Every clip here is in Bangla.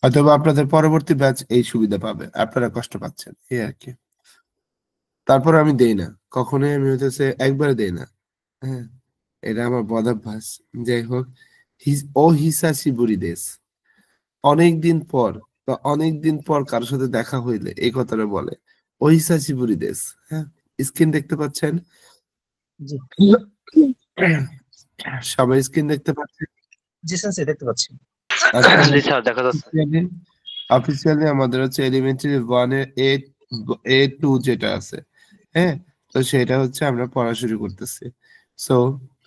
অথবা আপনাদের পরবর্তী ব্যাচ এই সুবিধা পাবে, আপনারা কষ্ট পাচ্ছেন এই আর কি। তারপর আমি দেই না, কখনোই আমি হইতেছে একবারে দেই না। হ্যাঁ, এটা আমার বদাভ্যাস। যাই হোক, ও হিসাসি বুড়ি দেশ, অনেকদিন পর বা অনেকদিন পর কারোর সাথে দেখা হইলে এই কথাটা বলে, ও হিসাসি বুড়ি দেশ। হ্যাঁ, স্ক্রিন দেখতে পাচ্ছেন? জি সবাই স্ক্রিন দেখতে পাচ্ছেন? জি স্যার দেখতে পাচ্ছি। আচ্ছা, জি স্যার দেখা যাচ্ছে। অফিসিয়ালি আমাদের হচ্ছে এলিমেন্টারি 1 এর A2 যেটা আছে, হ্যাঁ, তো সেটা হচ্ছে আমরা পড়া শুরু করতেছি। সো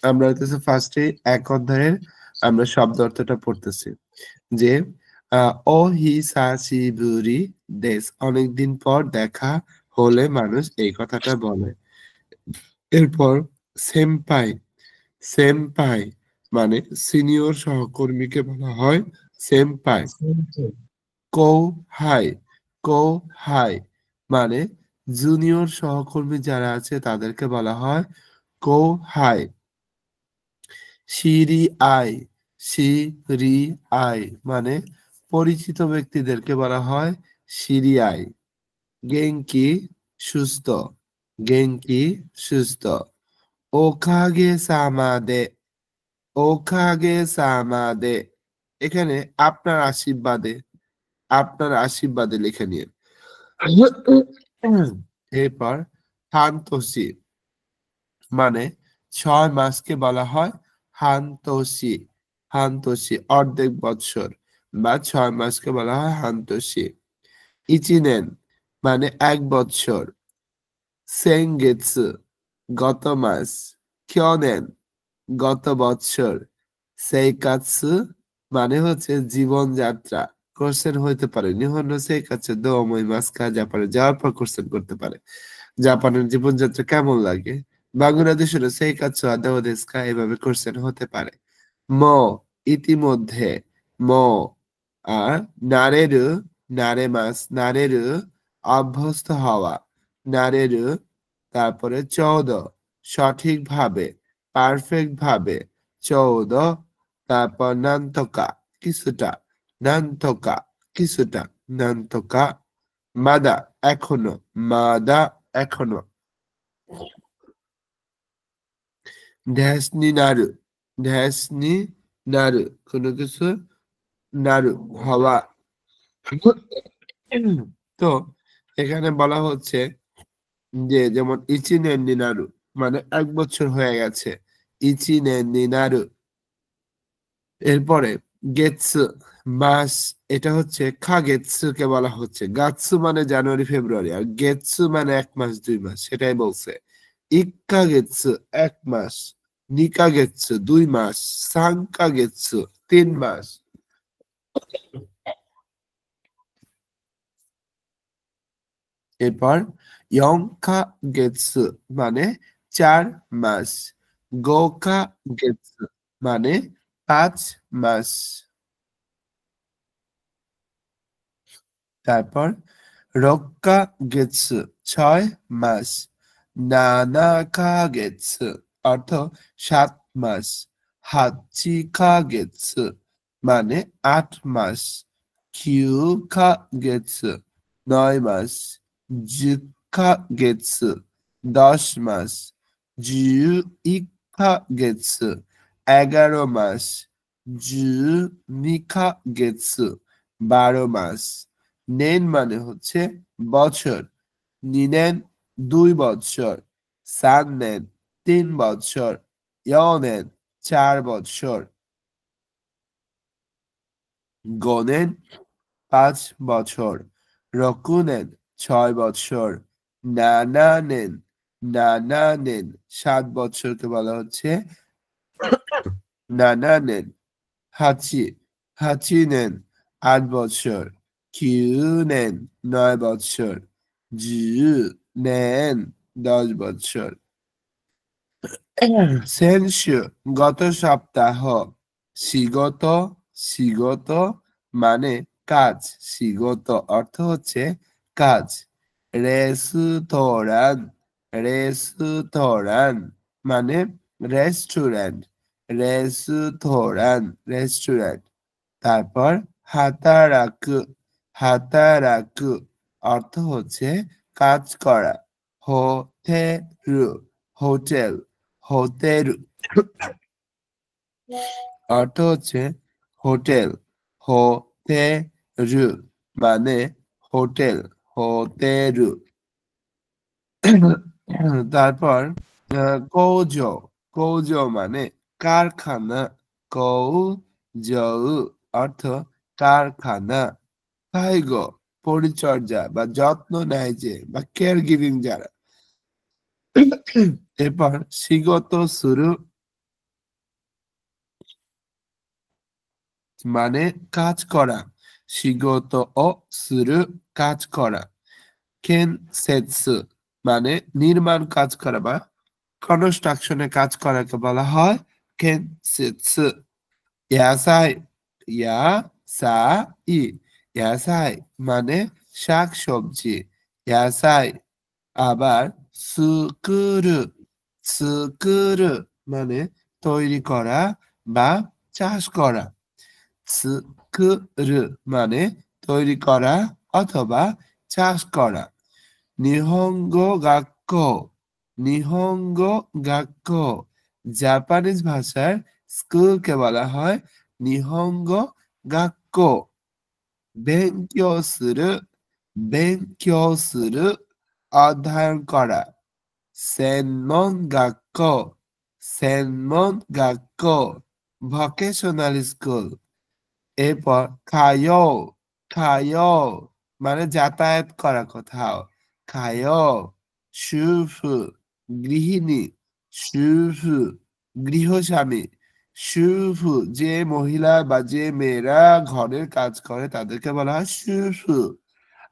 আমরা হচ্ছে ফার্স্টে এক অধ্যায়ের আমরা শব্দ অর্থটা পড়তেছি যে ও হি সা সি বুরি দেশ, অনেকদিন পর দেখা হলে মানুষ এই কথাটা বলে। এরপর সেমপাই, সেমপাই মানে সিনিয়র সহকর্মীকে বলা হয় সেমপাই। কৌহাই, কৌহাই মানে জুনিয়র সহকর্মী যারা আছে তাদেরকে বলা হয় কৌহাই। শিরি আই, শিরি আই মানে পরিচিত ব্যক্তিদেরকে বলা হয় শিরি আই। গেঙ্কি সুস্থ, গেঙ্কি সুস্থ। ওকাগে সামাদে, ওকাগে সামাদে এখানে আপনার আশীর্বাদে, আপনার আশীর্বাদে লিখে নিন। এরপর হান্তোসি মানে 6 মাসকে বলা হয় হান্তোসি, হান্তোসি অর্ধেক বৎসর বা 6 মাসকে বলা হয় হান্তোসি। ইচিনেন মানে 1 বৎসর। সেনগেৎসু গত মাস। কিয়নেন গত বৎসর। সেইকাৎসু মানে হচ্ছে জীবনযাত্রা। কোশ্চেন হইতে পারে নিহন সেইকাৎসু দোমই মাস্কা জাপানে যাওয়ার পর কোশ্চেন করতে পারে জাপানের জীবনযাত্রা কেমন লাগে। বাংলাদেশের সেইকাৎসু আদাও দেস্কা এভাবে কোশ্চেন হতে পারে। ম ইতিমধ্যে, ম আর নারেরু, নারে মাস, নারেরু অভ্যস্ত হওয়া, নারেরু তারপরে 14 সঠিকভাবে, পারফেক্ট ভাবে, 14 তারপর নান্তকা কিছুটা, নান্তকা কিছুটা, নান্তকা। মাদা এখনো, মাদা এখনো। ঢ্যাসনি নাড়ু, ঢ্যাসনি নাড়ু কোনো কিছু নাড়ু হওয়া। তো এখানে বলা হচ্ছে যে যেমন ইচিনেন নিনারু মানে 1 বছর হয়ে গেছে, ইচিনেন নিনারু। এরপরে গেটসু মাস, এটা হচ্ছে খাগেটসু কে বলা হচ্ছে। গাতসু মানে জানুয়ারি ফেব্রুয়ারি, আর গেটসু মানে 1 মাস 2 মাস, সেটাই বলছে। ইক্কাগেটসু 1 মাস, নিকাগেটসু 2 মাস, সাংকাগেটসু 3 মাস। এরপর ইয়ংকা গেটসু মানে 4 মাস, গোকা গেটসু মানে 5 মাস। তারপর রক্কা গেটসু 6 মাস, নানাকা গেটসু অর্থ 7 মাস, হাচিকা গেটসু মানে 8 মাস, কিউকা গেটসু 9 মাস, জুকা গেটসু 10 মাস, জু ইকা গেটসু 11 মাস, জু নিকা গেটসু 12 মাস। নেন মানে হচ্ছে বছর, নিনেন 2 বছর, সান নেন 3 বছর, ইয়নেন 4 বছর, গনেন 5 বছর, রকুনেন 6 বছর, নানানেন, নানানেন 7 বছরকে বলা হচ্ছে নানানেন। হাচি, হাচি নেন 8 বছর, কিউ নেন 9 বছর, জিউ নেন 10 বছর। সেনশু গত সপ্তাহ, শিগত, শিগত মানে কাজ, শিগত অর্থ হচ্ছে কাজ। রেস্টুরান্ট, রেস্টুরান্ট মানে রেস্টুরেন্ট, রেস্টুরান্ট রেস্টুরেন্ট। তারপর হাতারাকু হাতারাকু অর্থ হচ্ছে কাজ করা হোতেরু হোটেল হোতেরু অর্থ হচ্ছে হোটেল হোতেরু মানে হোটেল হোতেরু তারপর কৌজো কৌজো মানে কারখানা কৌজো অর্থ কারখানা কাইগো পরিচর্যা বা যত্ন নেয় যে বা কেয়ার গিভিং যারা এরপর শিগত শুরু মানে কাজ করা শিগত ও শুরু কাজ করা কেন সেটসু মানে নির্মাণ কাজ করা বা কনস্ট্রাকশনে কাজ করাকে বলা হয় কেন সেটসু ইয়াসাই ইয়াসাই ইয়াসাই মানে শাক সবজি ইয়াসাই আবার সুকুরু সুকুরু মানে তৈরি করা বা চাষ করা সুকুরু মানে তৈরি করা অথবা চাষ করা নিহঙ্গো গাক্কো নিহঙ্গো গাক্কো জাপানিজ ভাষার স্কুলকে বলা হয় নিহঙ্গো গাক্কো বেঙ্কিও সুরু বেঙ্কিও সুরু অধ্যয়ন করা সেনমন গাক্কো সেনমন গাক্কো ভকেশনাল স্কুল এরপর খায়ো খায়ো মানে যাতায়াত করা কোথাও খায়ো শুফু গৃহিণী শুফু গৃহস্বামী শুফু যে মহিলা বা যে মেয়েরা ঘরের কাজ করে তাদেরকে বলা হয় শুফু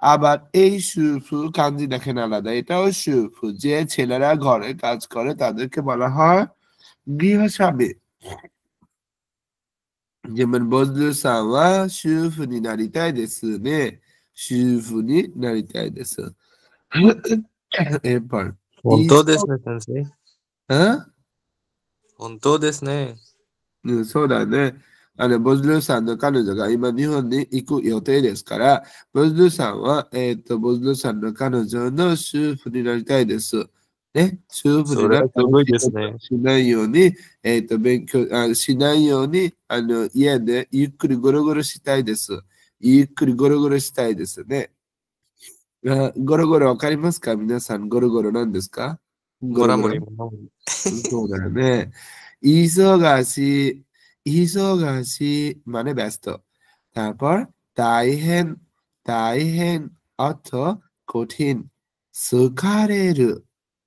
আবার এই শুফু কাঞ্জি দেখেন আলাদা এটাও শুফু যে ছেলেরা ঘরের কাজ করে তাদেরকে বলা হয় গৃহস্বামী যেমন বজলু সাওয়া শুফু নি নারিতাই দেসু নে শুফু নি নারিতাই দেসু এরপর 本当ですね、先生。 হ্যাঁ 本当ですね。そうだね。ボズルーさんの彼女が今日本に行く予定ですから、ボズルーさんは、ボズルーさんの彼女の主婦になりたいです。ね、主婦になってそれはすごいですね。しないように、勉強しないように、家でゆっくりゴロゴロしたいです。ゆっくりゴロゴロしたいですね。ゴロゴロわかりますか皆さん、ゴロゴロなんですかゴロゴロ。そうだよね。忙しい、忙しいমানে ব্যস্ত তারপর তাইহেন তাইহেন অর্থ কঠিন সুকারেরু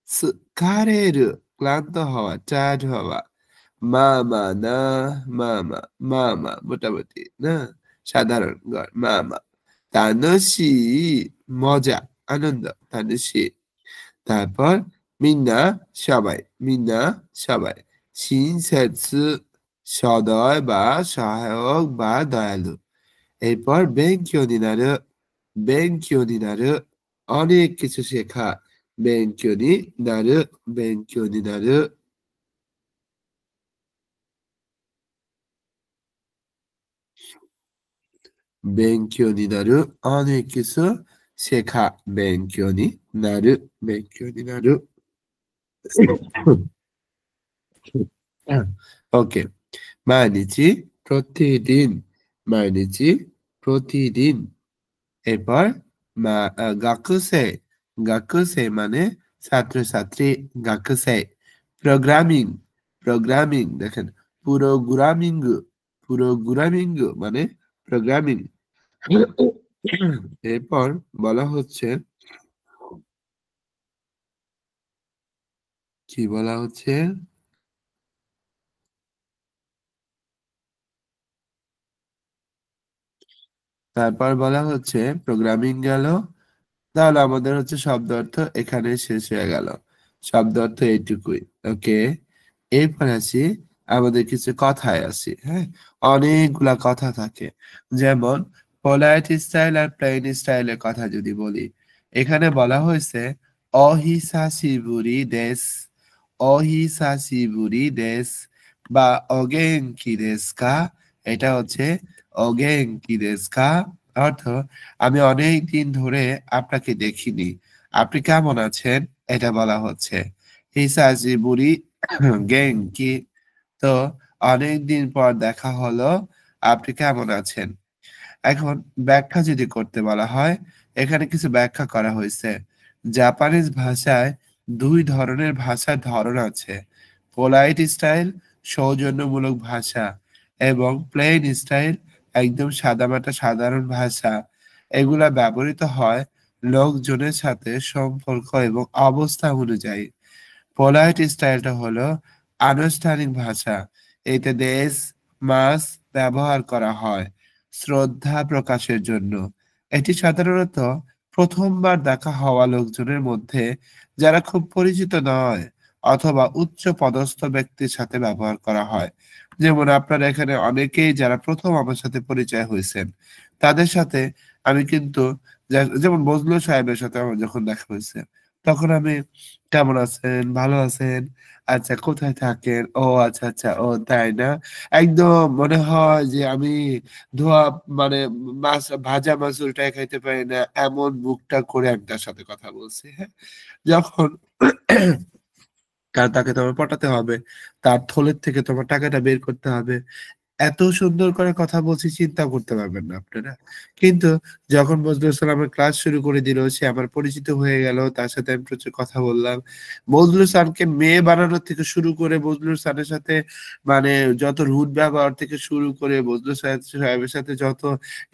সুকারেরু ক্লান্ত হওয়া টায়ার্ড হওয়া মামা না মামা মামা মোটামুটি না সাধারণ গড় মামা তানসি মজা আনন্দ তানসি তারপর মিন্না সবাই মিন্না সবাই শিনসেটসু সদয় বা সহায়ক বা দয়ালু এরপর বেঙ্কিও নিনারু বেঙ্কিও নিনারু অনেক কিছু শেখা বেঙ্কিও নিনারু বেঙ্কিও নিনারু বেঙ্কিও নিনারু অনেক কিছু শেখা বেঙ্কিও নিনারু বেঙ্কিও নিনারু ওকে মাইনিচি প্রতিদিন মাইনিচি প্রতিদিন এরপর গাকুসে গাকুসে মানে ছাত্রছাত্রী গাকুসে প্রোগ্রামিং প্রোগ্রামিং দেখেন পুরোগ্রামিং মানে প্রোগ্রামিং এরপর বলা হচ্ছে কি বলা হচ্ছে তারপর বলা হচ্ছে প্রোগ্রামিং গেল তাহলে আমাদের হচ্ছে শব্দ অর্থ এখানে শেষ হয়ে গেল শব্দ অর্থ এইটুকুই ওকে এরপর আসি আমাদের কিছু কথায় আসি হ্যাঁ অনেকগুলা কথা থাকে যেমন পোলাইট স্টাইল আর প্লেন স্টাইলের কথা যদি বলি এখানে বলা হয়েছে অহিসাশিবুরি দেশ অহিসাশিবুরি দেশ বা অগেনকি দেশ কা এটা হচ্ছে ও গেঙ্কি দেsu ka? অর্থ আমি অনেক দিন ধরে আপনাকে দেখিনি, আপনি কেমন আছেন, এটা বলা হচ্ছে। হিসাজিবুরি গেঙ্কি, তো অনেক দিন পর দেখা হলো, আপনি কেমন আছেন। এখন ব্যাখ্যা যদি করতে বলা হয়, এখানে কিছু ব্যাখ্যা করা হয়েছে। জাপানিজ ভাষায় দুই ধরনের ভাষার ধরন আছে, পোলাইট স্টাইল সৌজন্যমূলক ভাষা এবং প্লেন স্টাইল একদম সাদামাটা সাধারণ ভাষা। এগুলা ব্যবহৃত হয় লোকজনের সাথে সম্পর্ক এবং অবস্থা অনুযায়ী। পোলাইট স্টাইলটা হলো আনুষ্ঠানিক ভাষা, এতে দেশ মাস ব্যবহার করা হয় শ্রদ্ধা প্রকাশের জন্য। এটি সাধারণত প্রথমবার দেখা হওয়া লোকজনের মধ্যে, যারা খুব পরিচিত নয় অথবা উচ্চ পদস্থ ব্যক্তির সাথে ব্যবহার করা হয়। যেমন আপনারা এখানে অনেকেই যারা প্রথম আমার সাথে পরিচয় হয়েছেন, তাদের সাথে আমি কিন্তু যেমন বজলুল সাহেবের সাথে আমার যখন দেখা হয়েছে, তখন আমি কেমন আছেন, ভালো আছেন, আচ্ছা কোথায় থাকেন, ও আচ্ছা আচ্ছা, ও তাই না, একদম মনে হয় যে আমি ধোয়া মানে মাছ ভাজা মাছ উল্টায় খাইতে পারি না, এমন মুখটা করে আমি তার সাথে কথা বলছি। হ্যাঁ, যখন কারণ তাকে তোমার পটাতে হবে, তার থলের থেকে তোমার টাকাটা বের করতে হবে, এত সুন্দর করে কথা বলছি চিন্তা করতে পারবেন না আপনারা। কিন্তু যখন বজলুল সালামের ক্লাস শুরু করে দিল, সে আমার পরিচিত হয়ে গেল, তার সাথে আমি প্রচুর কথা বললাম। বজলুল স্যারকে মেয়ে বানানোর থেকে শুরু করে, বজলুল স্যারের সাথে মানে যত রুট ব্যবহার থেকে শুরু করে, বজলুল সাহেবের সাথে যত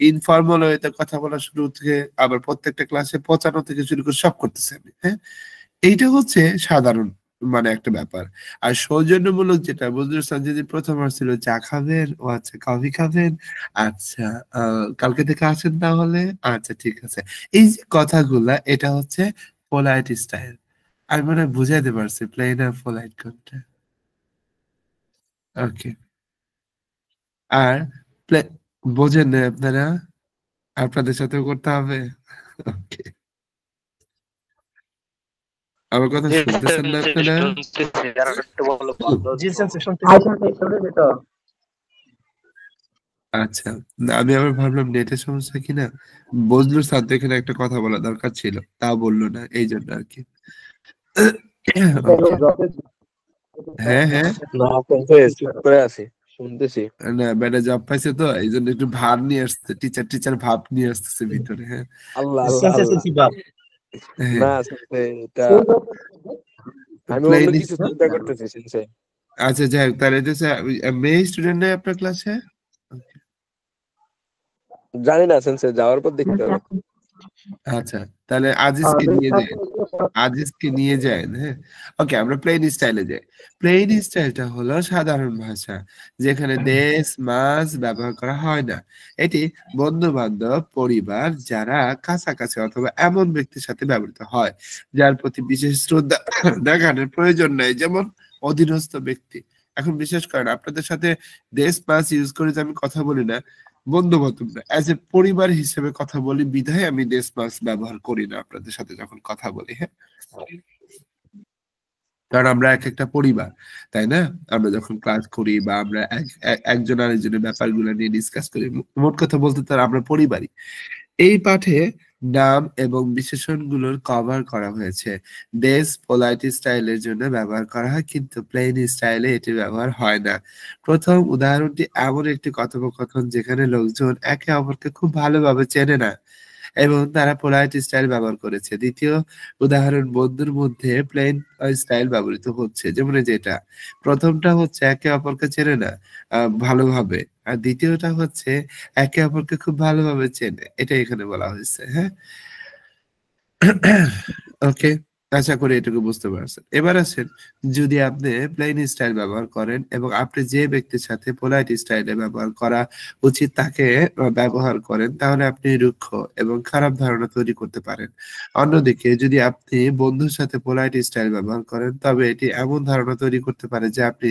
ইনফর্মাল ওয়েতে কথা বলা শুরু থেকে, আবার প্রত্যেকটা ক্লাসে পচানো থেকে শুরু করে সব করতেছে আমি। হ্যাঁ, এইটা হচ্ছে সাধারণ মানে একটা ব্যাপার। আর সৌজন্যমূলক যেটা, বজলুল স্যার যদি প্রথম আসছিল, চা খাবেন, ও আচ্ছা কফি খাবেন, আচ্ছা কালকে থেকে আসেন তাহলে, আচ্ছা ঠিক আছে, এই যে কথাগুলা, এটা হচ্ছে পোলাইট স্টাইল। আমি মনে হয় বুঝাইতে পারছি প্লেন আর পোলাইট কোনটা। ওকে, আর বোঝেন না আপনারা, আপনাদের সাথেও করতে হবে। ওকে, আমার কথা জি শুনতেছেন না শুনতেছি, আপনারা? আর একটু বলো, বলো জি তো। সেন্সে শুনতেছি তো। আচ্ছা, না আমি আবার ভাবলাম নেটের সমস্যা কিনা। বজলুর স্যার তো এখানে একটা কথা বলা দরকার ছিল, তা বললো না, এই জন্য আর কি। ওকে, হ্যাঁ হ্যাঁ, না শুনতেছি, চুপ করে আছি, শুনতেছি। না ম্যাডাম জব পাইছে তো এই জন্য একটু ভাব নিয়ে আসছে, টিচার টিচার ভাব নিয়ে আসতেছে ভিতরে। হ্যাঁ আল্লাহ আল্লাহ সেন্সে আল্লাহ। শুনছি বাপ। হ্যাঁ, না শুনতে এটা আমি অন্য প্লেন। কিছু চিন্তা করতেছি শুনছে। আচ্ছা যাই হোক, তাহলে এটা মেয়ে স্টুডেন্ট নেই আপনার ক্লাসে? জানি না সেন্সে, যাওয়ার পর দেখতে হবে। আচ্ছা, তাহলে আজিজকে নিয়ে যাই, আজিজকে নিয়ে যান। হ্যাঁ, ওকে, আমরা প্লেন স্টাইলে যাই। প্লেন স্টাইলটা হলো সাধারণ ভাষা, যেখানে দেশ মাস ব্যবহার করা হয় না। এটি বন্ধু বান্ধব, পরিবার, যারা কাছাকাছি অথবা এমন ব্যক্তির সাথে ব্যবহৃত হয় যার প্রতি বিশেষ শ্রদ্ধা দেখানোর প্রয়োজন নেই, যেমন অধীনস্থ ব্যক্তি। এখন বিশেষ করেন আপনাদের সাথে দেশ মাস ইউজ করে যে আমি কথা বলি না, বন্ধু বান্ধব না, অ্যাজ এ পরিবার হিসেবে কথা বলি, বিধায় আমি দেশ মাস ব্যবহার করি না আপনাদের সাথে যখন কথা বলি। হ্যাঁ, কারণ আমরা এক একটা পরিবার, তাই না? আমরা যখন ক্লাস করি বা আমরা একজন আরেকজনের ব্যাপারগুলো নিয়ে ডিসকাস করি, মোট কথা বলতে তার আমরা পরিবারই। এই পাঠে নাম এবং বিশেষণগুলোর কভার করা হয়েছে। দেশ পোলাইট স্টাইলের জন্য ব্যবহার করা হয়, কিন্তু প্লেন স্টাইলে এটি ব্যবহার হয় না। প্রথম উদাহরণটি এমন একটি কথোপকথন যেখানে লোকজন একে অপরকে খুব ভালোভাবে চেনে না এবং তারা পোলাইট স্টাইল ব্যবহার করেছে। দ্বিতীয় উদাহরণ, বন্ধুর মধ্যে প্লেন স্টাইল ব্যবহৃত হচ্ছে, যেমন এই যেটা প্রথমটা হচ্ছে একে অপরকে চেনে না ভালোভাবে, আর দ্বিতীয়টা হচ্ছে একে অপরকে খুব ভালোভাবে চেনে, এটা এখানে বলা হয়েছে। হ্যাঁ, ওকে, আশা করি এটুকু বুঝতে পারছেন। এবার আসেন, যদি আপনি প্লেন স্টাইল ব্যবহার করেন এবং আপনি যে ব্যক্তির সাথে পোলাইট স্টাইলে ব্যবহার করা উচিত তাকে ব্যবহার করেন, তাহলে আপনি রুক্ষ এবং খারাপ ধারণা তৈরি করতে পারেন। অন্যদিকে যদি আপনি বন্ধুর সাথে পোলাইট স্টাইল ব্যবহার করেন, তবে এটি এমন ধারণা তৈরি করতে পারে যে আপনি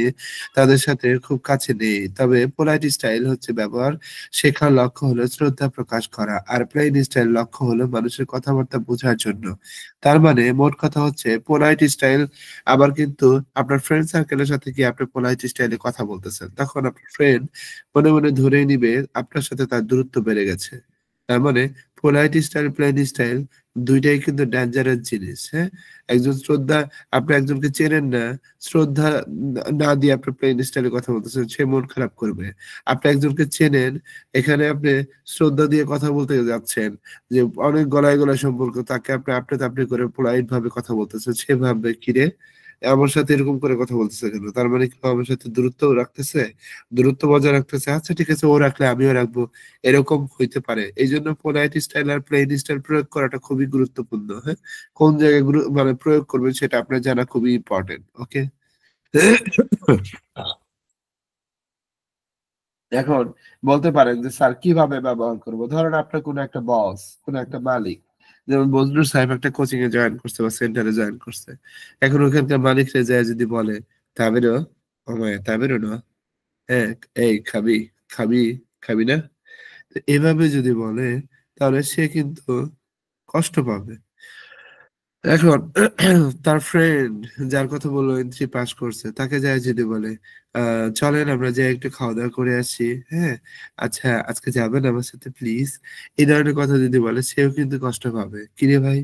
তাদের সাথে খুব কাছে নেই। তবে পোলাইট স্টাইল হচ্ছে ব্যবহার শেখার লক্ষ্য হলো শ্রদ্ধা প্রকাশ করা, আর প্লেন স্টাইল লক্ষ্য হলো মানুষের কথাবার্তা বোঝার জন্য। তার মানে মোট কথা কথা হচ্ছে পোলাইট স্টাইল। আবার কিন্তু আপনার ফ্রেন্ড সার্কেলের সাথে কি আপনি পোলাইট স্টাইলে কথা বলতেছেন, তখন আপনার ফ্রেন্ড মনে মনে ধরেই নিবে আপনার সাথে তার দূরত্ব বেড়ে গেছে। তার মানে পোলাইট স্টাইল, প্লেন স্টাইল দুইটাই কিন্তু ডেঞ্জারাস জিনিস। হ্যাঁ, একজন শ্রদ্ধা, আপনি একজনকে চেনেন না, শ্রদ্ধা না দিয়ে আপনি প্লেন স্টাইলে কথা বলতেছেন, সে মন খারাপ করবে। আপনি একজনকে চেনেন, এখানে আপনি শ্রদ্ধা দিয়ে কথা বলতে যাচ্ছেন, যে অনেক গলায় গলায় সম্পর্ক, তাকে আপনি আপনি করে পোলাইট ভাবে কথা বলতেছেন, সে ভাববে কিরে আমার সাথে এরকম করে কথা বলতেছে কেন, তার মানে কি আমার সাথে দূরত্ব রাখতেছে, দূরত্ব বজায় রাখতেছে, আচ্ছা ঠিক আছে ও রাখলে আমিও রাখবো, এরকম হইতে পারে। এই জন্য পোলাইট স্টাইল আর প্লেন স্টাইল প্রয়োগ করাটা খুবই গুরুত্বপূর্ণ। হ্যাঁ, কোন জায়গায় মানে প্রয়োগ করবেন সেটা আপনার জানা খুবই ইম্পর্টেন্ট। ওকে, এখন বলতে পারেন যে স্যার কিভাবে ব্যবহার করব। ধরেন আপনার কোনো একটা বস, কোনো একটা মালিক, যেমন বজলুর সাহেব একটা কোচিং এ জয়েন করছে বা সেন্টারে জয়েন করছে, এখন ওখানকার মালিকরে যায় যদি বলে তাবেরও, ওমায় তাবেরও না, হ্যাঁ এই খাবি, খাবি, খাবি না, তো এভাবে যদি বলে তাহলে সে কিন্তু কষ্ট পাবে। এখন তার ফ্রেন্ড যার কথা বললো এন্ট্রি পাস করছে, তাকে যায় যদি বলে চলেন আমরা যে একটু খাওয়া দাওয়া করে আসি, হ্যাঁ আচ্ছা আজকে যাবেন আমার সাথে প্লিজ, এই ধরনের কথা যদি বলে সেও কিন্তু কষ্ট পাবে। কিরে ভাই,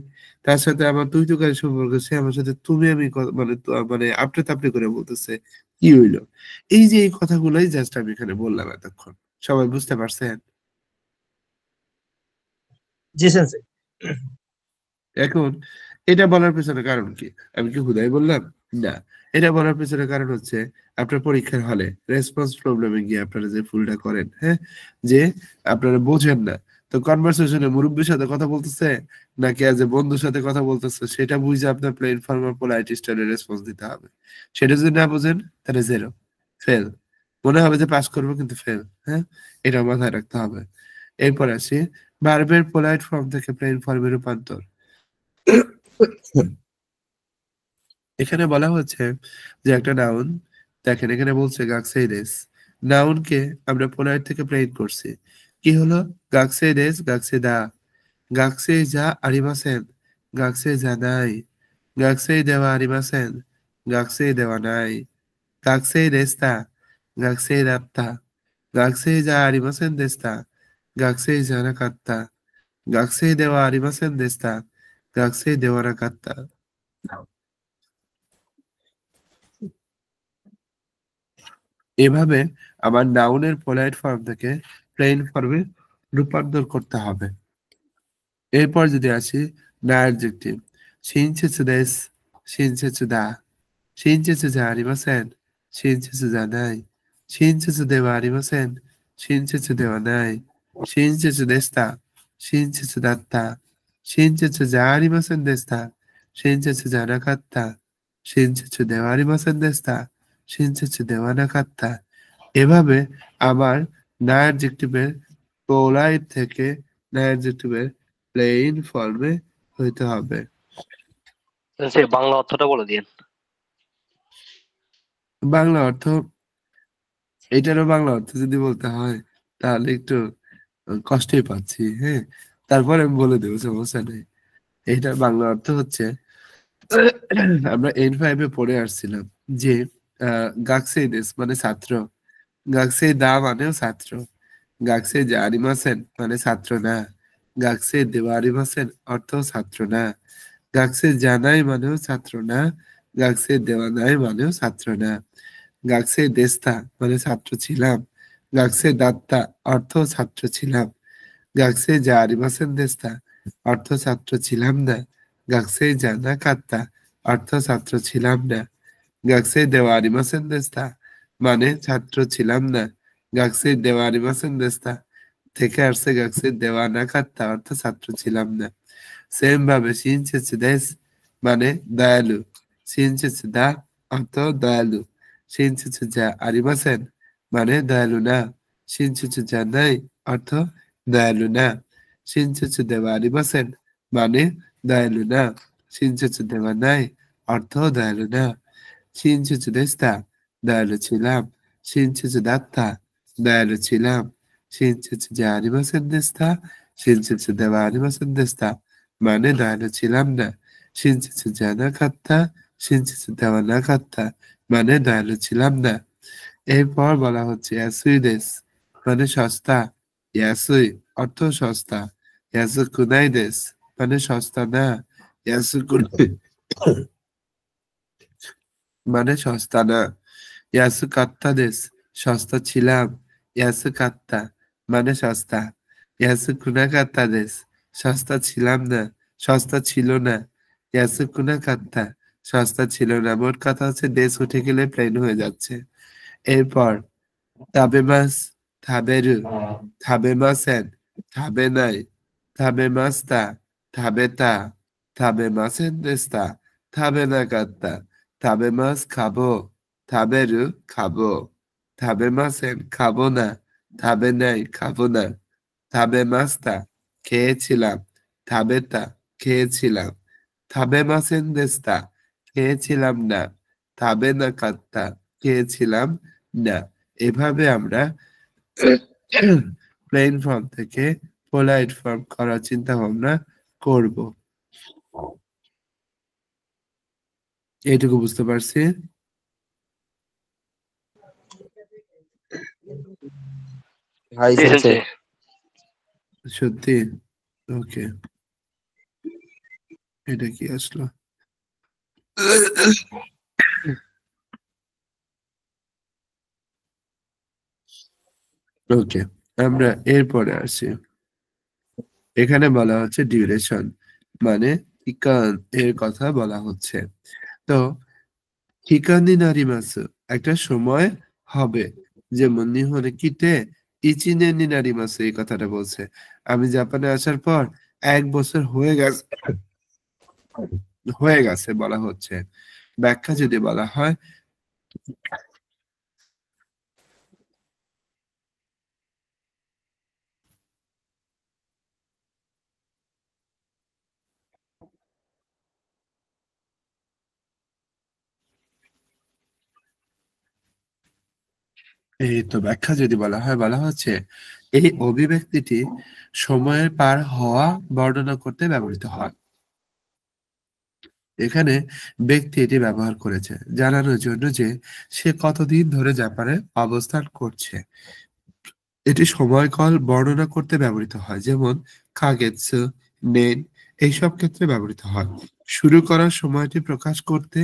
তার সাথে আমার তুই তুকারি সম্পর্ক, সে আমার সাথে তুমি আমি মানে মানে আপনি তাপড়ি করে বলতেছে, কি হইলো? এই যে এই কথাগুলোই জাস্ট আমি এখানে বললাম এতক্ষণ, সবাই বুঝতে পারছেন? জি সেন্সে। এখন এটা বলার পেছনে কারণ কি? আমি কি হুদাই বললাম? না, এটা বলার পেছনে কারণ হচ্ছে আপনার পরীক্ষার হলে রেসপন্স প্রবলেমে গিয়ে আপনারা যে ভুলটা করেন, হ্যাঁ, যে আপনারা বোঝেন না, তো কনভারসেশনে মুরব্বীর সাথে কথা বলতেছে নাকি আজ বন্ধুর সাথে কথা বলতেছে সেটা বুঝে আপনার প্লেন ফর্ম আর পোলাইট স্টাইলে রেসপন্স দিতে হবে। সেটা যদি না বোঝেন তাহলে জিরো, ফেল। মনে হবে যে পাস করবো কিন্তু ফেল। হ্যাঁ, এটা মাথায় রাখতে হবে। এরপর আসি ভার্বের পোলাইট ফর্ম থেকে প্লেন ফর্মে রূপান্তর। এখানে বলা হচ্ছে যে একটা নাউন, দেখেন এখানে বলছে গাকসেইডেস, নাউনকে আমরা পোলাইট থেকে প্লেন করছি। কি হলো? গাকসেইডেস, গাকসেদা, গাকসেই যা আরিমাসেন, গাকসেই যা নাই, গাকসেই দেওয়া আরিমাসেন, গাকসেই দেওয়া নাই, গাকসেই দেস্তা, গাকসেই দাত্তা, গাকসেই যা আরিমাসেন দেস্তা, গাকসেই যা না কাত্তা, গাকসেই দেওয়া আরিমাসেন দেস্তা, গাকসেই দেওয়া না কাত্তা। এভাবে আমার নাউনের পোলাইট ফর্ম থেকে প্লেন ফর্মে রূপান্তর করতে হবে। এরপর যদি আসি না অ্যাডজেক্টিভ, শিনছেছে দেস, শিনছেছে দা, শিনছেছে যা আরিমাসেন, শিনছেছে যা নাই, শিনছেছে দেওয়া আরিমাসেন, শিনছেছে দেওয়া নাই, শিনছেছে দেস্তা, শিনছেছে দাত্তা, শিনছেছে যা আরিমাসেন দেস্তা, শিনছেছে যা না কাত্তা, শিনছেছে দেওয়া আরিমাসেন দেস্তা, শিনছেছে দেওয়া না কাত্তা। এভাবে আমার না অ্যাডজেক্টিভের পোলাইট থেকে না অ্যাডজেক্টিভের প্লেন ফর্মে হইতে হবে। সেন্সে বাংলা অর্থটা বলে দিন। বাংলা অর্থ, এটারও বাংলা অর্থ যদি বলতে হয় তাহলে একটু কষ্টই পাচ্ছি। হ্যাঁ, তারপরে আমি বলে দেবো, সমস্যা নেই। এটার বাংলা অর্থ হচ্ছে, আমরা N5 এ পড়ে আসছিলাম যে গাকসেইদেস মানে ছাত্র, গাকসেই দা মানেও ছাত্র, গাকসেই জারিমাসেন মানে ছাত্র না, গাকসেই দেওয়ারিমাসেন অর্থ ছাত্র না, গাকসেই জানাই মানেও ছাত্র না, গাকসেই দেওয়ানাই মানেও ছাত্র না, গাকসেই দেস্তা মানে ছাত্র ছিলাম, গাকসেই দাত্তা অর্থ ছাত্র ছিলাম, গাকসেই জারিমাসেন দেস্তা অর্থ ছাত্র ছিলাম না, গাকসেই জানা কাত্তা অর্থ ছাত্র ছিলাম না, গাকসেই দেওয়ারিমাসেন দেস্তা মানে ছাত্র ছিলাম না, গাকসেই দেওয়ারিমাসেন দেস্তা থেকে আসছে গাকসেই দেওয়া না কাত্তা অর্থ ছাত্র ছিলাম না। সেম ভাবে শিনছেছে দেশ মানে দয়ালু, শিনছেছে দা অর্থ দয়ালু, শিনছেছে যা আরিমাসেন মানে দয়ালু না, শিনছেছে যা নাই অর্থ দয়ালু না, শিনছেছে দেওয়া আরিমাসেন মানে দয়ালু না, শিনছেছে দেওয়া নাই অর্থ দয়ালু না, শিনছেছে দেস্তা দয়ালু ছিলাম, শিনছেছে দাত্তা দয়ালু ছিলাম, শিনছেছে যা আরিমাসেন দেস্তা, শিনছেছে দেওয়া আরিমাসেন দেস্তা মানে দয়ালু ছিলাম না, 신체스 জানা কাত্তা 신체스 দেওয়া না কাত্তা মানে দয়ালু ছিলাম না। এরপর বলা হচ্ছে ইয়াসুই দেস মানে সস্তা, ইয়াসুই অর্থ সস্তা, ইয়াসু কুনাই দেস মানে সস্তা না, ইয়াসু কুনাই মানে সস্তা না, ইয়াসু কাত্তা দেস সস্তা ছিলাম, ইয়াসু কাত্তা মানে সস্তা, ইয়াসু কুনা কাত্তা দেস সস্তা ছিলাম না, সস্তা ছিল না, ইয়াসু কুনা কাত্তা সস্তা ছিল না। মোট কথা হচ্ছে দেশ উঠে গেলে প্লেন হয়ে যাচ্ছে। এরপর তাবেমাস, থাবেরু, থাবেমাসেন, থাবে নাই, থাবেমাস্তা, থাবেতা, থাবেমাসেন দেস্তা, থাবে না কাত্তা, থাবেমাস খাবো, থাবেরু খাবো, থাবেমাসেন খাবো না, থাবে নাই খাবো না, থাবেমাস্তা খেয়েছিলাম, থাবেতা খেয়েছিলাম, থাবেমাসেন দেস্তা খেয়েছিলাম না, থাবে না কাত্তা খেয়েছিলাম না। এভাবে আমরা প্লেন ফর্ম থেকে পোলাইট ফর্ম করার চিন্তা ভাবনা করব। এইটুকু বুঝতে পারছি। Hi, Sensei. সত্যি? ওকে, এটা কি আসলো? ওকে, আমরা এরপরে আসি। এখানে বলা হচ্ছে ডিউরেশন মানে ইকান এর কথা বলা হচ্ছে। তো হিকানি নারিমাসু একটা সময় হবে, যেমন নিহনে কিতে ইচিনে নি নারিমাসু এই কথাটা বলছে। আমি জাপানে আসার পর 1 বছর হয়ে গেছে বলা হচ্ছে। ব্যাখ্যা যদি বলা হয় এই তো ব্যাখ্যা যদি বলা হয়, বলা হচ্ছে এই অভিব্যক্তিটি সময়ের পার হওয়া বর্ণনা করতে ব্যবহৃত হয়। এখানে ব্যক্তি এটি ব্যবহার করেছে জানানোর জন্য যে সে কতদিন ধরে জাপানে অবস্থান করছে। এটি সময়কাল বর্ণনা করতে ব্যবহৃত হয়, যেমন কাগেৎসু, নেন এইসব ক্ষেত্রে ব্যবহৃত হয়। শুরু করার সময়টি প্রকাশ করতে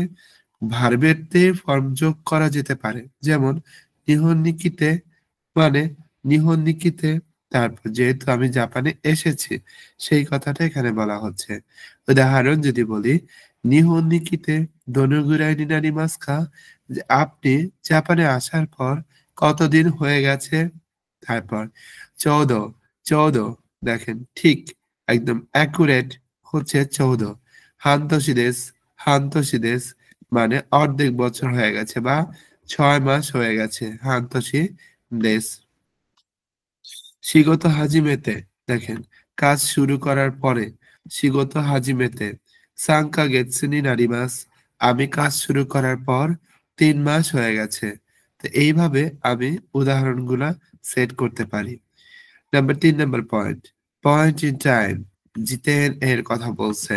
ভার্বের তে ফর্ম যোগ করা যেতে পারে, যেমন নিহন্নিকিতে মানে নিহন্নিকিতে। তারপর যেহেতু আমি জাপানে এসেছি সেই কথাটা এখানে বলা হচ্ছে। উদাহরণ যদি বলি নিহন্নিকিতে দনুগুরাই নিনারি মাস্কা, যে আপনি জাপানে আসার পর কতদিন হয়ে গেছে। তারপর 14, 14 দেখেন ঠিক একদম অ্যাকুরেট হচ্ছে 14। হান্তশিদেস, হান্তশিদেস মানে অর্ধেক বছর হয়ে গেছে বা 6 মাস হয়ে গেছে, হান্তশি দেশ। শিগত হাজিমেতে দেখেন কাজ শুরু করার পরে, শিগত হাজিমেতে সাংকা গেতসুনি নারিমাস আমি কাজ শুরু করার পর 3 মাস হয়ে গেছে। তো এইভাবে আমি উদাহরণগুলা সেট করতে পারি। Number 3 number point, point in time Jiten এর কথা বলছে।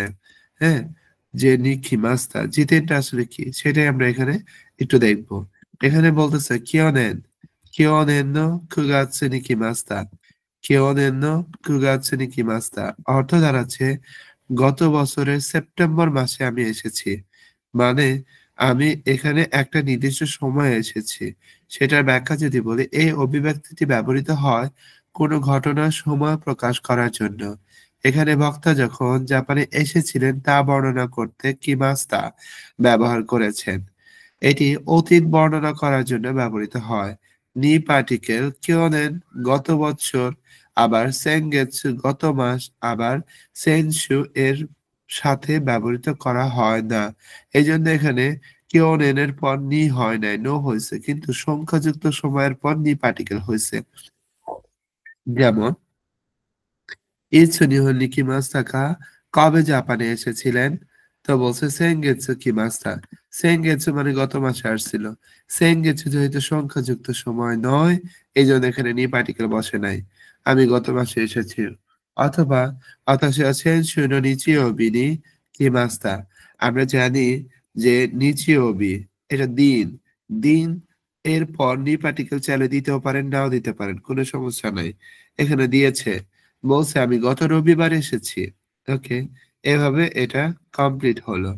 হ্যাঁ, যে নিখিমাস্তা জিতেনটা আসলে কি সেটাই আমরা এখানে একটু দেখবো। এখানে বলতেছে কিয়নেন, কিয়নেন নো কুগাতসু নিখিমাস্তা, কিয়নেন নো কুগাতসু নিখিমাস্তা অর্থ দাঁড়াচ্ছে গত বছরের সেপ্টেম্বর মাসে আমি এসেছি। মানে আমি এখানে একটা নির্দিষ্ট সময়ে এসেছি। সেটার ব্যাখ্যা যদি বলি এই অভিব্যক্তিটি ব্যবহৃত হয় কোনো ঘটনার সময় প্রকাশ করার জন্য। এখানে বক্তা যখন জাপানে এসেছিলেন তা বর্ণনা করতে কিমাস্তা ব্যবহার করেছেন। এটি অতীত বর্ণনা করার জন্য ব্যবহৃত হয়। নি পার্টিকেল কিয়নেন গত বছর, আবার সেনগেৎসু গত মাস, আবার সেনসু এর সাথে ব্যবহৃত করা হয় না। এই জন্য এখানে কিয়নেন এর পর নি হয় নাই, নো হয়েছে, কিন্তু সংখ্যাযুক্ত সময়ের পর নি পার্টিকেল হয়েছে। যেমন ইৎসু নিহন কিমাস্তা কবে জাপানে এসেছিলেন, তো বলছে সেনগেৎসু কিমাস্তা, সেনগেৎসু মানে গত মাসে আসছিল। সেনগেৎসু যেহেতু সংখ্যাযুক্ত সময় নয় এই জন্য এখানে নি পার্টিকেল বসে নাই, আমি গত মাসে এসেছি। অথবা অতাশা সেনসু নো নিচিও বিনি ইমাস্তা আমরা জানি যে নিচে অবি এটা দিন দিন এরপর নি পার্টিকেল চাইলে দিতেও পারেন নাও দিতে পারেন কোনো সমস্যা নাই এখানে দিয়েছে বলছে আমি গত রবিবার এসেছি ওকে এভাবে এটা কমপ্লিট হলো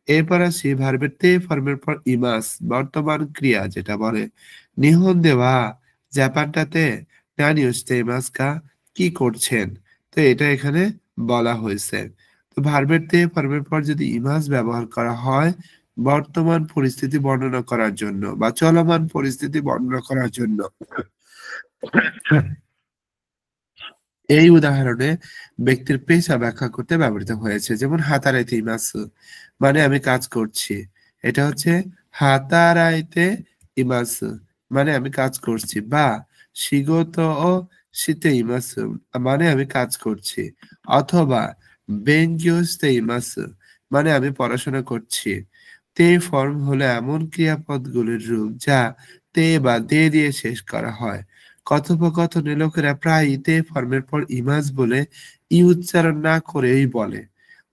এরপর আসি ভার্বের তে ফর্মের পর ইমাস বর্তমান ক্রিয়া যেটা বলে নিহন দেওয়া জাপানটাতে নানিউসতে ইমাসকা কি করছেন তো এটা এখানে বলা হয়েছে তো ভার্বের তে ফর্মের পর যদি ইমাস ব্যবহার করা হয় বর্তমান পরিস্থিতি বর্ণনা করার জন্য বা চলমান পরিস্থিতি বর্ণনা করার জন্য এই উদাহরণে ব্যক্তির পেশা ব্যাখ্যা করতে ব্যবহৃত হয়েছে যেমন হাতারাইতে ইমাসু মানে আমি কাজ করছি এটা হচ্ছে হাতারাইতে ইমাসু মানে আমি কাজ করছি বা শিগত ও শীতে ইমাসু মানে আমি কাজ করছি অথবা বেঙ্গিওস্তে ইমাসু মানে আমি পড়াশোনা করছি তে ফর্ম হলো এমন ক্রিয়াপদগুলির রূপ যা তে বা দে দিয়ে শেষ করা হয় কথোপকথনে লোকেরা প্রায়ই তে ফর্মের পর ইমাজ বলে ই উচ্চারণ না করেই বলে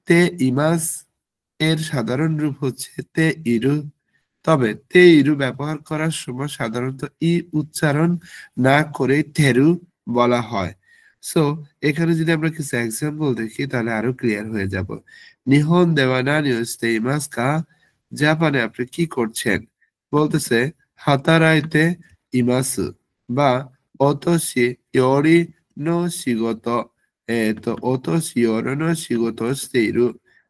তে ইমাজ এর সাধারণ রূপ হচ্ছে তে ইরু তবে তে ইরু ব্যবহার করার সময় সাধারণত ই উচ্চারণ না করে তেরু বলা হয় সো এখানে যদি আমরা কিছু এক্সাম্পল দেখি তাহলে আরো ক্লিয়ার হয়ে যাব নিহন দেওয়া না নিউজ তে ইমাজ কা জাপানে আপনি কি করছেন বলতেছে হাতারাইতে ইমাসু বা ওতোশি ইয়োরি নো শিগোতো ওতোশি ইয়োরি নো শিগোতো শিতে ইরু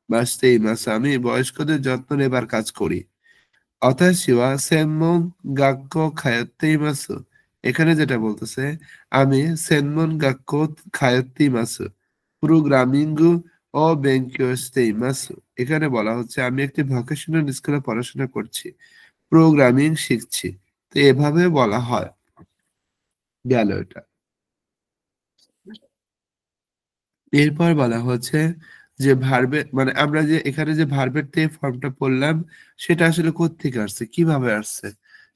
বা শিতে ইমাসু আমি বয়স্কদের যত্ন নেবার কাজ করি অতাশি ওয়া সেনমন গাক্কো খায়োতে ইমাসু এখানে যেটা বলতেছে আমি সেনমন গাক্কো খায়োতে ইমাসু প্রোগ্রামিংগু ও বেঙ্কিও শিতে ইমাসু এখানে বলা হচ্ছে আমি একটি ভোকেশনাল স্কুলে পড়াশোনা করছি প্রোগ্রামিং শিখছি তো এভাবে বলা হয় গেল এটা এরপর বলা হচ্ছে যে ভার্বের মানে আমরা যে এখানে যে ভার্বের তে ফর্মটা পড়লাম সেটা আসলে কোত্থেকে আসছে কিভাবে আসছে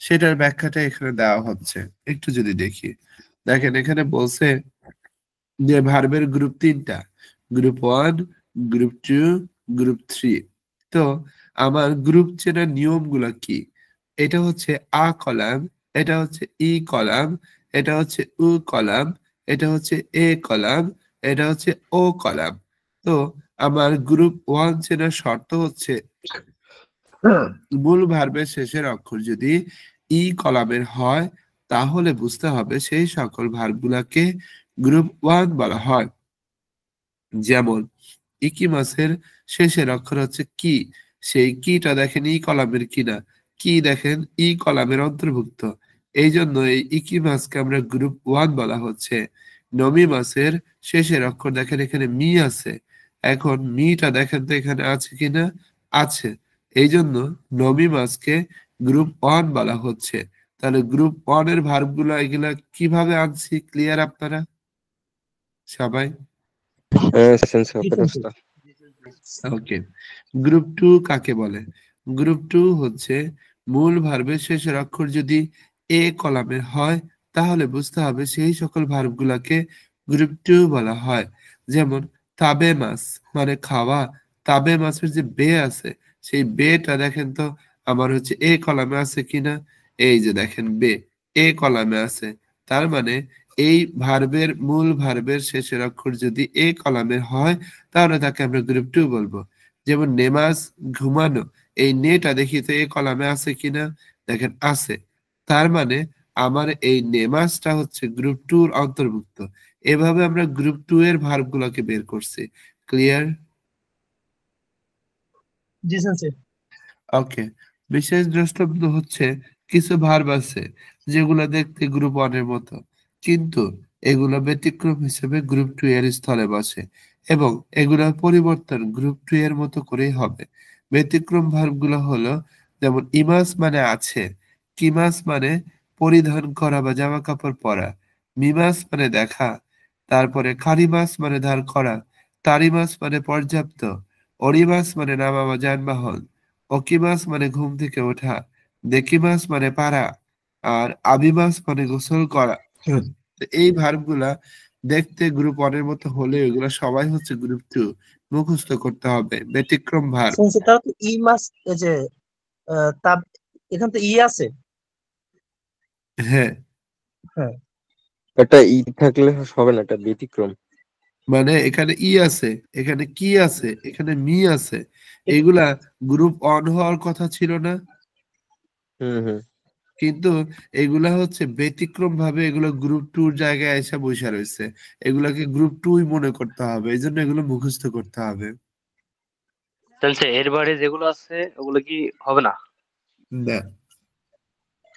সেটার ব্যাখ্যাটা এখানে দেওয়া হচ্ছে একটু যদি দেখি দেখেন এখানে বলছে যে ভার্বের গ্রুপ তিনটা গ্রুপ 1 গ্রুপ 2 গ্রুপ 3 তো আমার গ্রুপ চেনার নিয়মগুলো কি এটা হচ্ছে আ কলাম এটা হচ্ছে ই কলাম এটা হচ্ছে উ কলাম এটা হচ্ছে এ কলাম এটা হচ্ছে ও কলাম তো আমার গ্রুপ 1 চেনার শর্ত হচ্ছে মূল ভার্বের শেষের অক্ষর যদি ই কলামের হয় তাহলে বুঝতে হবে সেই সকল ভার্বগুলোকে গ্রুপ 1 বলা হয় যেমন ইকিমাসের শেষের অক্ষর হচ্ছে কি সেই কিটা দেখেন ই কলামের কিনা কি দেখেন ই কলামের অন্তর্ভুক্ত এই জন্য এই ইকিমাসকে আমরা গ্রুপ 1 বলা হচ্ছে নমি মাসের শেষের অক্ষর দেখেন এখানে মি আছে এখন মিটা দেখেন তো এখানে আছে কিনা আছে এই জন্য নমি মাসকে গ্রুপ 1 বলা হচ্ছে তাহলে গ্রুপ 1 এর ভার্বগুলো এগুলা কিভাবে আনছি ক্লিয়ার আপনারা সবাই সেন্সর জি ফেরস্তা স্যার ওকে গ্রুপ 2 কাকে বলে গ্রুপ 2 হচ্ছে মূল ভার্বের শেষের অক্ষর যদি এ কলামের হয় তাহলে বুঝতে হবে সেই সকল ভার্বগুলোকে গ্রুপ 2 বলা হয় যেমন তাবে মাস মানে খাওয়া তাবে মাসের যে বে আছে সেই বেটা দেখেন তো আমার হচ্ছে এ কলামে আছে কিনা এই যে দেখেন বে এ কলামে আছে তার মানে এই ভার্বের মূল ভার্বের শেষের অক্ষর যদি এ কলামের হয় তাহলে তাকে আমরা গ্রুপ 2 বলবো যেমন নেমাজ ঘুমানো এই নেটা দেখি তো এই কলামে আছে কিনা দেখেন আছে তার মানে আমার এই নেমাজটা হচ্ছে গ্রুপ 2 এর অন্তর্ভুক্ত এভাবে আমরা গ্রুপ 2 এর ভার্ব গুলোকে বের করছি ক্লিয়ার জি স্যার ওকে বিশেষ দ্রষ্টব্য হচ্ছে কিছু ভার্ব আছে যেগুলো দেখতে গ্রুপ 1 এর মতো কিন্তু এগুলো ব্যতিক্রম হিসেবে গ্রুপ 2 এর স্থলে বসে এবং এগুলোর পরিবর্তন গ্রুপ 2 এর মতো করেই হবে ব্যতিক্রম ভার্বগুলো হলো যেমন ইমাস মানে আছে কিমাস মানে পরিধান করা বা জামা কাপড় পরা মিমাস মানে দেখা তারপরে কারিমাস মানে ধার করা তারিমাস মানে পর্যাপ্ত অরিমাস মানে নামা বা যানবাহন অকিমাস মানে ঘুম থেকে ওঠা দেকিমাস মানে পারা আর আবিমাস মানে গোসল করা তো এই ভার্বগুলা দেখতে গ্রুপ 1 এর মতো হলে এগুলা সবাই হচ্ছে গ্রুপ 2 মুখস্থ করতে হবে ব্যতিক্রম ভার্ব। সেন্সে তাহলে তো ই মাস এই যে তা এখানে তো ই আছে। হ্যাঁ, হ্যাঁ, একটা ই থাকলে হবে না, একটা ব্যতিক্রম। মানে এখানে ই আছে, এখানে কি আছে, এখানে মি আছে, এ- এগুলা গ্রুপ অন হওয়ার কথা ছিল না, হুম। কিন্তু এগুলা হচ্ছে ব্যতিক্রম ভাবে এগুলো গ্রুপ টুর জায়গায় এসে বসে রয়েছে, এগুলাকে গ্রুপ টুই মনে করতে হবে, এই জন্য এগুলো মুখস্থ করতে হবে। তাহলে এর বাইরে যেগুলো আছে ওগুলো কি হবে না, না,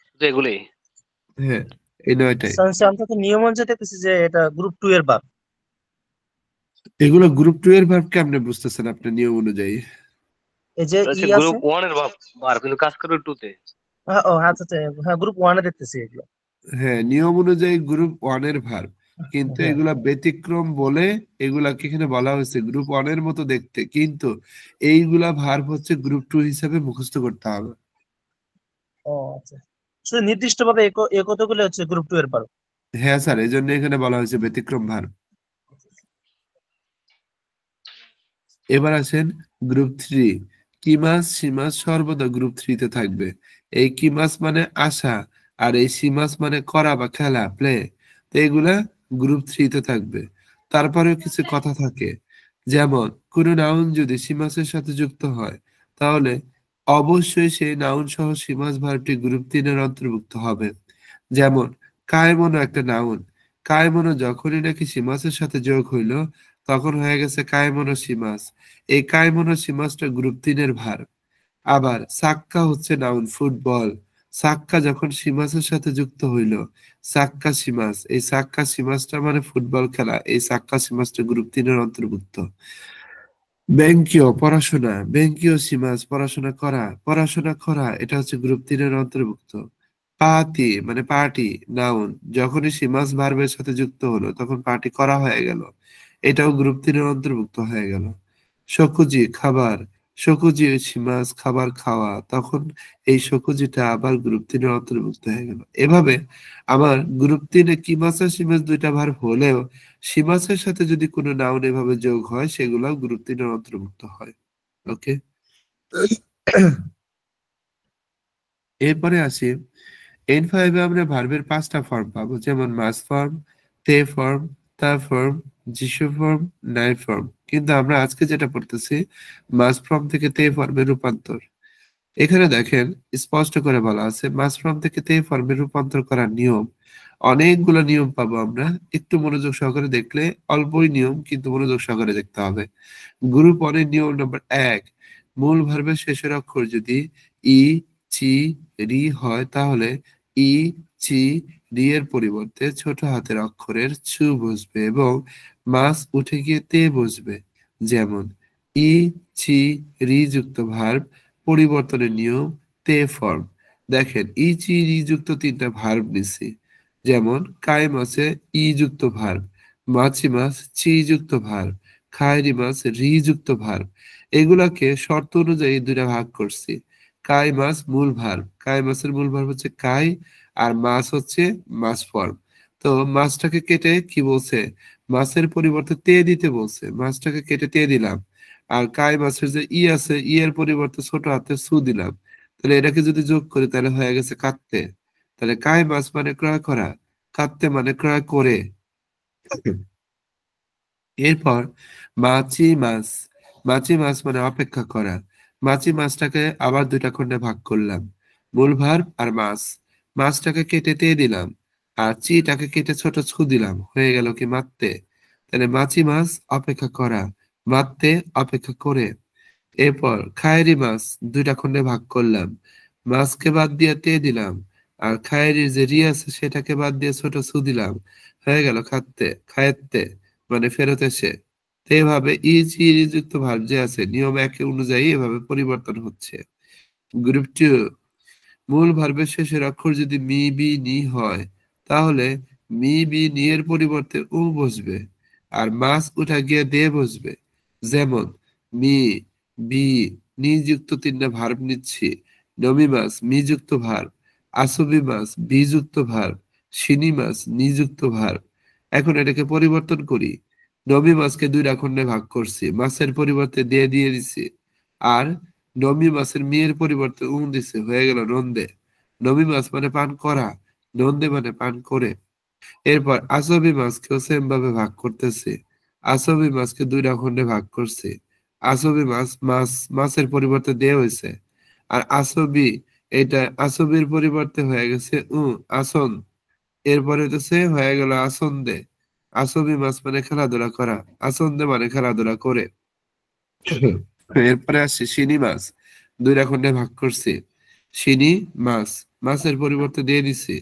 শুধু এগুলোই? হ্যাঁ, এই নয়টাই। সেন্সে অন্তত নিয়ম অনুযায়ী দেখতেছি যে এটা গ্রুপ 2 এর ভার্ব। এগুলো গ্রুপ টু এর ভার্ব কেমনে বুঝতেছেন আপনি নিয়ম অনুযায়ী? এই যে ই হচ্ছে আছে। গ্রুপ 1 এর বার কিন্তু কাজ করবে 2 তে। ও আচ্ছা আচ্ছা, হ্যাঁ গ্রুপ 1 এ দেখতেছি এগুলো। হ্যাঁ, নিয়ম অনুযায়ী গ্রুপ ওয়ান এর ভার্ব, কিন্তু হ্যাঁ, এগুলা ব্যতিক্রম বলে এগুলাকে এখানে বলা হয়েছে গ্রুপ ওয়ান এর মতো দেখতে, কিন্তু এইগুলা ভার্ব হচ্ছে গ্রুপ টু হিসাবে মুখস্থ করতে হবে। ও আচ্ছা, শুধু নির্দিষ্ট ভাবে এই কতগুলো হচ্ছে গ্রুপ 2 এর ভার্ব। হ্যাঁ স্যার, এই জন্য এখানে বলা হয়েছে ব্যতিক্রম ভার্ব। এবার আসেন গ্রুপ থ্রি। কি মাস সি মাস সর্বদা গ্রুপ থ্রিতে থাকবে। এই কি মাস মানে আশা, আর এই সি মাস মানে করা বা খেলা প্লে, তো এগুলা গ্রুপ থ্রিতে থাকবে। তারপরেও কিছু কথা থাকে, যেমন কোনো নাউন যদি সি মাসের সাথে যুক্ত হয় তাহলে অবশ্যই সেই নাউন সহ সি মাস ভার্বটি গ্রুপ তিনের অন্তর্ভুক্ত হবে। যেমন কায়মনো একটা নাউন, কায়মনো যখনই নাকি সি মাসের সাথে যোগ হইল তখন হয়ে গেছে কায়মনোসিমাস। এই কায়মনোসিমাসটা গ্রুপ তিনের ভার্ব। আবার সাক্কা হচ্ছে নাউন ফুটবল, সাক্কা যখন সিমাসের সাথে যুক্ত হইল সাক্কা সিমাস, এই সাক্কা সিমাসটা মানে ফুটবল খেলা, এই সাক্কা সিমাসটা গ্রুপ তিনের অন্তর্ভুক্ত। ব্যাংকীয় পড়াশোনা, ব্যাংকীয় সিমাস পড়াশোনা করা, পড়াশোনা করা, এটা হচ্ছে গ্রুপ তিনের অন্তর্ভুক্ত। পাতি মানে পার্টি নাউন, যখনই সিমাস ভার্বের সাথে যুক্ত হলো তখন পার্টি করা হয়ে গেল, এটাও গ্রুপ তিনের অন্তর্ভুক্ত হয়ে গেল। শকুজি খাবার, শকুজি সিমাস খাবার খাওয়া, তখন এই শকুজিটা আবার গ্রুপ তিনের অন্তর্ভুক্ত হয়ে গেল। এভাবে আমার গ্রুপ তিনে কিমাস আর সিমাস দুইটা ভার্ব হলেও সিমাসের সাথে যদি কোনো নাউন এভাবে যোগ হয় সেগুলো গ্রুপ তিনের অন্তর্ভুক্ত হয়। ওকে, এরপরে আসি N5 এ আমরা ভার্বের 5টা ফর্ম পাবো, যেমন মাস ফর্ম, তে ফর্ম, তা ফর্ম, যিশু ফর্ম, নাই ফর্ম। কিন্তু আমরা আজকে যেটা পড়তেছি মাস ফর্ম থেকে তে ফর্মের রূপান্তর। এখানে দেখেন স্পষ্ট করে বলা আছে মাস ফর্ম থেকে তে ফর্মে রূপান্তর করার নিয়ম। অনেকগুলো নিয়ম পাবো আমরা, একটু মনোযোগ সহকারে দেখলে অল্পই নিয়ম, কিন্তু মনোযোগ সহকারে দেখতে হবে। গ্রুপ ওয়ানের নিয়ম নাম্বার 1, মূল ভার্বের শেষের অক্ষর যদি ই, চি, রি হয় তাহলে ই, চি, রি এর পরিবর্তে ছোট হাতের অক্ষরের ছু বসবে এবং মাস উঠে গিয়ে তে বসবে। যেমন ই, চি, রি যুক্ত ভার্ব পরিবর্তনের নিয়ম তে ফর্ম। দেখেন ই, চি, রি যুক্ত 3টা ভার্ব নিছি, যেমন কাই মাসে ই যুক্ত ভার্ব, মাছি মাছ চি যুক্ত ভার্ব, খায়রি মাছ রি যুক্ত ভার্ব। এগুলাকে শর্ত অনুযায়ী দুইটা ভাগ করছি। কাই মাছ মূল ভার্ব, কাই মাছের মূল ভার্ব হচ্ছে কাই, আর মাছ হচ্ছে মাছ ফর্ম। তো মাছটাকে কেটে কি বলছে, মাছের পরিবর্তে তে দিতে বলছে, মাছটাকে কেটে তে দিলাম। আর কাই মাছের যে ই আছে ই এর পরিবর্তে ছোট হাতে সু দিলাম, তাহলে এটাকে যদি যোগ করি তাহলে হয়ে গেছে কাটতে। তাহলে কাই মাছ মানে ক্রয় করা, কাটতে মানে ক্রয় করে। এরপর মাছি মাছ, মাছি মাছ মানে অপেক্ষা করা, মাছি মাছটাকে আবার দুইটা খণ্ডে ভাগ করলাম, মূল ভার্ব আর মাছ। মাছটাকে কেটে দিয়ে দিলাম আর চিটাকে কেটে ছোট ছু দিলাম, হয়ে গেল কি মারতে। তাহলে মাছি মাছ অপেক্ষা করা, মারতে অপেক্ষা করে। এরপর খায়েরি মাছ দুইটা খণ্ডে ভাগ করলাম, মাছকে বাদ দিয়ে তে দিলাম আর খায়েরির যে রি আছে সেটাকে বাদ দিয়ে ছোট ছু দিলাম, হয়ে গেল খাচ্ছে খায়েতে মানে ফেরত এসে। তো এভাবে ইজ ইরি যুক্ত ভার্ব যে আছে নিয়ম 1 অনুযায়ী এভাবে পরিবর্তন হচ্ছে। গ্রুপ 2, মূল ভার্বের শেষের অক্ষর যদি মি বি নি হয় তাহলে মি বি নি এর পরিবর্তে উ বসবে আর মাছ উঠা গিয়ে দে বসবে। যেমন মি, বি, নি যুক্ত 3টা ভার্ব নিচ্ছি, নমি মাছ মি যুক্ত ভার্ব, আসবি মাছ বি যুক্ত ভার্ব, সিনি মাছ নি যুক্ত ভার্ব। এখন এটাকে পরিবর্তন করি, নবী মাছকে 2টা খণ্ডে ভাগ করছি, মাছের পরিবর্তে দিয়ে দিছি, আর নবী মাছের মেয়ের পরিবর্তে দিছে, হয়ে গেল নন্দে। নবী মাছ মানে পান করা, নন্দে মানে পান করে। এরপর আসবি মাছকেও সেম ভাবে ভাগ করতেছে, আসবি মাছকে 2টা খণ্ডে ভাগ করছে, আসবি মাছের পরিবর্তে দেয়া হয়েছে, আর আসবি এটা আসবির পরিবর্তে হয়ে গেছে আসন, এরপরে হচ্ছে হয়ে গেল আসন্দে। আসবি মাছ মানে খেলাধুলা করা, আসন্দে মানে খেলাধুলা করে। এরপরে আসছে শিনি মাছ, 2টা খণ্ডে ভাগ করছি, শিনি মাছের পরিবর্তে দিয়ে দিছি,